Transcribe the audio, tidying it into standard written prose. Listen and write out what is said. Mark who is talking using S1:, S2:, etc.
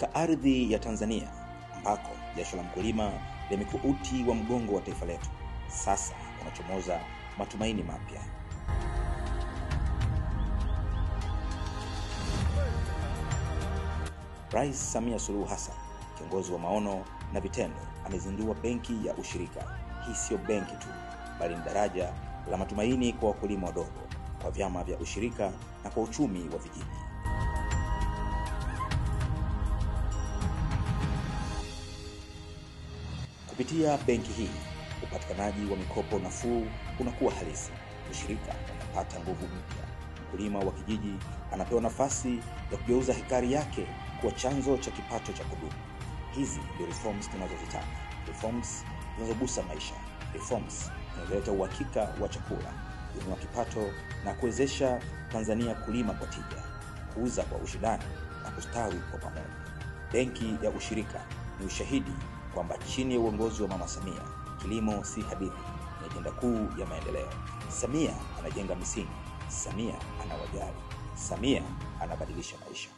S1: Katika ardhi ya Tanzania ambako jasho la mkulima limekuwa uti wa mgongo wa taifa letu, sasa kunachomoza matumaini mapya. Rais Samia Suluhu Hassan, kiongozi wa maono na vitendo, amezindua benki ya ushirika. Hii sio benki tu, bali ni daraja la matumaini kwa wakulima wadogo, kwa vyama vya ushirika na kwa uchumi wa vijiji. Kupitia benki hii, upatikanaji wa mikopo nafuu unakuwa halisi. Ushirika unapata nguvu mpya. Mkulima wa kijiji anapewa nafasi ya kugeuza hekari yake kuwa chanzo cha kipato cha kudumu. Hizi ndio reforms tunazozitaka. Reforms zinazogusa maisha. Reforms zinazoleta uhakika wa chakula, kuinua kipato na kuwezesha Tanzania kulima kwa tija, kuuza kwa ushindani na kustawi kwa pamoja. Benki ya ushirika ni ushahidi kwamba chini ya uongozi wa Mama Samia, kilimo si hadithi, ni ajenda kuu ya maendeleo. Samia anajenga misingi, Samia anawajali, Samia anabadilisha maisha.